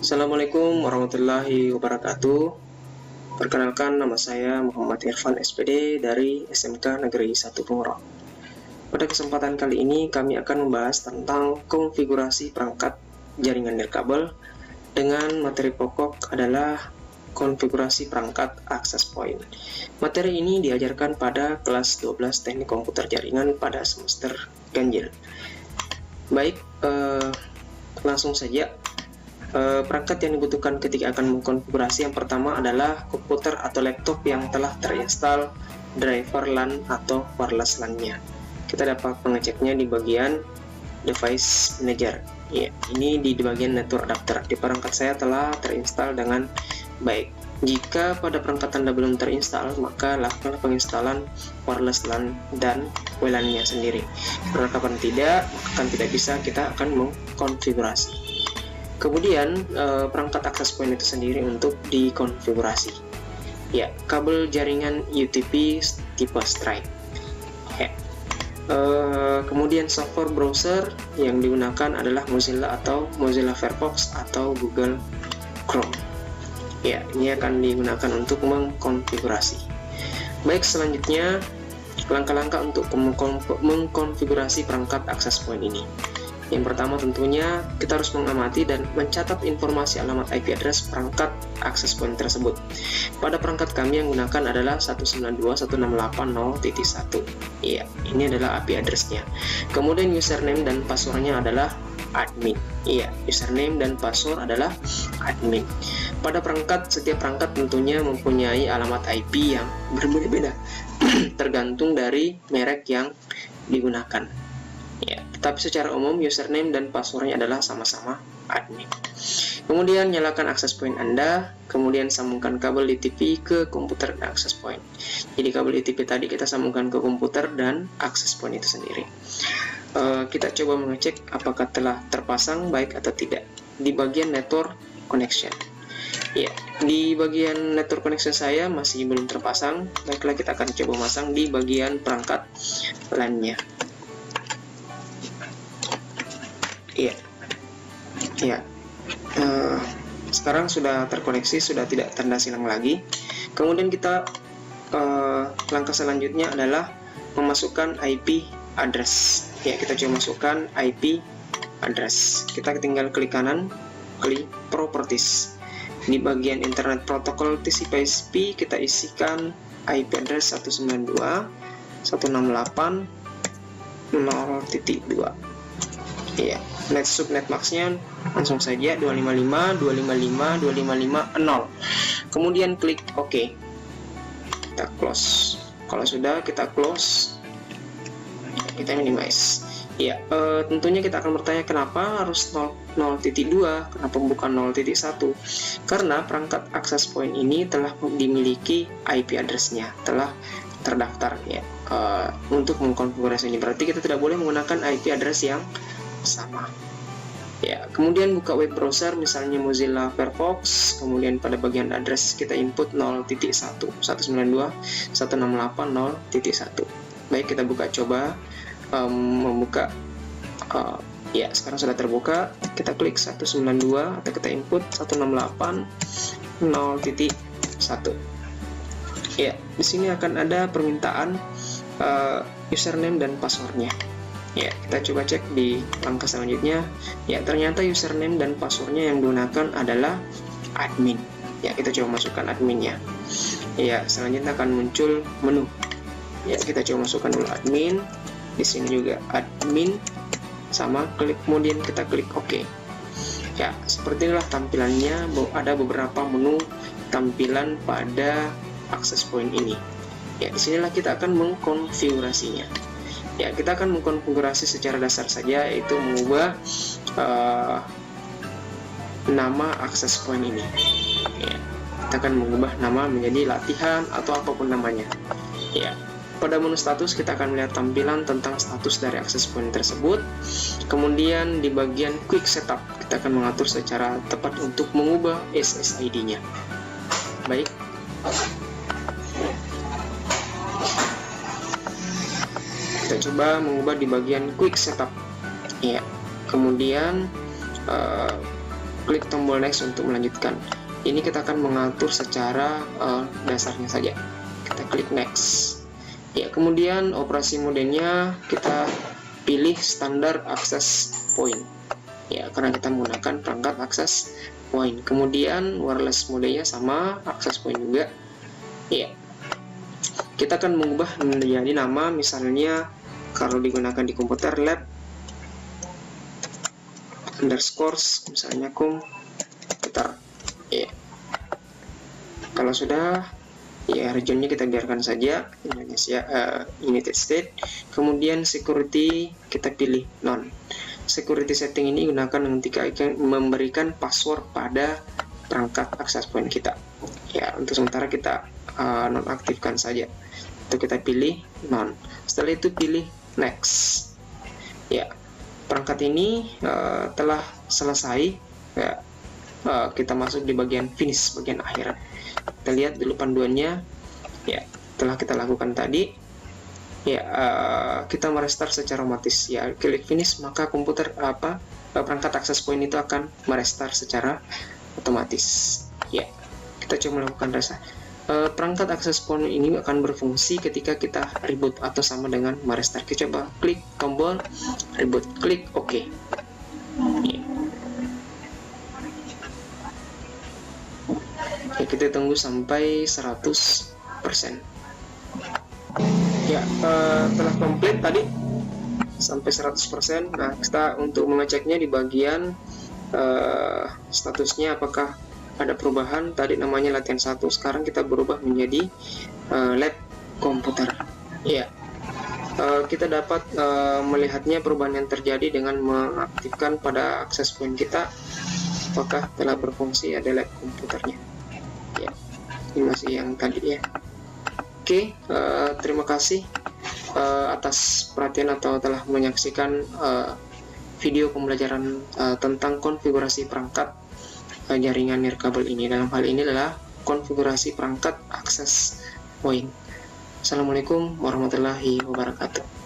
Assalamualaikum warahmatullahi wabarakatuh. Perkenalkan, nama saya Muhammad Irfan SPD dari SMK Negeri 1 Punggoro. Pada kesempatan kali ini kami akan membahas tentang konfigurasi perangkat jaringan nirkabel dengan materi pokok adalah konfigurasi perangkat access point. Materi ini diajarkan pada kelas 12 Teknik Komputer Jaringan pada semester ganjil. Baik, langsung saja. Perangkat yang dibutuhkan ketika akan mengkonfigurasi yang pertama adalah komputer atau laptop yang telah terinstal driver LAN atau wireless LAN-nya. Kita dapat mengeceknya di bagian device manager. Ya, ini di bagian network adapter. Di perangkat saya telah terinstal dengan baik. Jika pada perangkat Anda belum terinstal, maka lakukan penginstalan wireless LAN dan WLAN-nya sendiri. Perangkat tidak, akan tidak bisa, kita akan mengkonfigurasi. Kemudian perangkat access point itu sendiri untuk dikonfigurasi. Ya, kabel jaringan UTP tipe Stripe. Ya. Kemudian software browser yang digunakan adalah Mozilla atau Mozilla Firefox atau Google Chrome. Ya, ini akan digunakan untuk mengkonfigurasi. Baik, selanjutnya langkah-langkah untuk mengkonfigurasi perangkat access point ini. Yang pertama tentunya kita harus mengamati dan mencatat informasi alamat IP address perangkat access point tersebut. Pada perangkat kami yang gunakan adalah 192.168.0.1. Iya, ini adalah IP address-nya. Kemudian username dan password-nya adalah admin. Iya, username dan password adalah admin. Pada perangkat, setiap perangkat tentunya mempunyai alamat IP yang berbeda-beda tergantung dari merek yang digunakan. Ya, tetapi secara umum username dan passwordnya adalah sama-sama admin. Kemudian nyalakan access point Anda, kemudian sambungkan kabel DTP ke komputer dan access point. Jadi kabel DTP tadi kita sambungkan ke komputer dan access point itu sendiri. Kita coba mengecek apakah telah terpasang baik atau tidak di bagian network connection. Ya, di bagian network connection saya masih belum terpasang. Baiklah, kita akan coba masang di bagian perangkat LAN-nya. Iya, sekarang sudah terkoneksi, sudah tidak tanda silang lagi. Kemudian kita langkah selanjutnya adalah memasukkan IP address. Ya, kita coba masukkan IP address. Kita tinggal klik kanan, klik properties. Di bagian internet protocol TCP/IP kita isikan IP address 192.168.0.2. Iya, net subnet maxnya langsung saja 255.255.255.0. Kemudian klik OK. Kita close. Kalau sudah kita close, kita minimize. Ya, tentunya kita akan bertanya kenapa harus 0.2, kenapa bukan 0.1? Karena perangkat access point ini telah dimiliki IP address-nya, telah terdaftar ya. Untuk mengkonfigurasi ini berarti kita tidak boleh menggunakan IP address yang sama. Ya, kemudian buka web browser misalnya Mozilla Firefox, kemudian pada bagian address kita input 0.1, 192.168.0.1. Baik, kita buka coba membuka. Ya, sekarang sudah terbuka. Kita klik 192 atau kita input 168.0.1. Ya, di sini akan ada permintaan username dan passwordnya. Ya, kita coba cek di langkah selanjutnya. Ya, ternyata username dan passwordnya yang digunakan adalah admin. Ya, kita coba masukkan adminnya. Ya, selanjutnya akan muncul menu. Ya, kita coba masukkan dulu admin. Di sini juga admin, sama klik, kemudian kita klik OK. Ya, seperti inilah tampilannya. Ada beberapa menu tampilan pada access point ini. Ya, disinilah kita akan mengkonfigurasinya. Ya, kita akan mengkonfigurasi secara dasar saja, yaitu mengubah nama access point ini. Ya, kita akan mengubah nama menjadi latihan atau apapun namanya. Ya, pada menu status kita akan melihat tampilan tentang status dari access point tersebut. Kemudian di bagian quick setup kita akan mengatur secara tepat untuk mengubah SSID-nya. Baik. Kita coba mengubah di bagian quick setup. Ya, kemudian klik tombol next untuk melanjutkan. Ini kita akan mengatur secara dasarnya saja. Kita klik next. Ya, kemudian operasi modenya kita pilih standar access point. Ya, karena kita menggunakan perangkat access point. Kemudian wireless modenya sama, access point juga. Ya, kita akan mengubah menjadi nama, misalnya kalau digunakan di komputer lab underscores, misalnya komputer. Ya, kalau sudah, ya regionnya kita biarkan saja Indonesia, United States. Kemudian security kita pilih none. Security setting ini gunakan ketika memberikan password pada perangkat access point kita. Ya, untuk sementara kita nonaktifkan saja. Itu kita pilih none. Setelah itu pilih next. Ya, perangkat ini telah selesai. Ya, kita masuk di bagian finish, bagian akhir. Kita lihat dulu panduannya. Ya, telah kita lakukan tadi. Ya, kita merestart secara otomatis. Ya, klik finish, maka komputer perangkat access point itu akan merestart secara otomatis. Ya, kita coba melakukan restart. Perangkat access point ini akan berfungsi ketika kita reboot atau sama dengan merestart. Kita coba klik tombol reboot, klik OK. Ya. Ya, kita tunggu sampai 100%. Ya, telah komplit tadi sampai 100%. Nah, kita untuk mengeceknya di bagian statusnya apakah ada perubahan. Tadi namanya latihan 1, sekarang kita berubah menjadi lab komputer. Ya, kita dapat melihatnya perubahan yang terjadi dengan mengaktifkan pada access point kita, apakah telah berfungsi ada lab komputernya. Ya, ini masih yang tadi ya. Oke, terima kasih atas perhatian atau telah menyaksikan video pembelajaran tentang konfigurasi perangkat jaringan nirkabel ini. Dalam hal ini adalah konfigurasi perangkat access point. Assalamualaikum warahmatullahi wabarakatuh.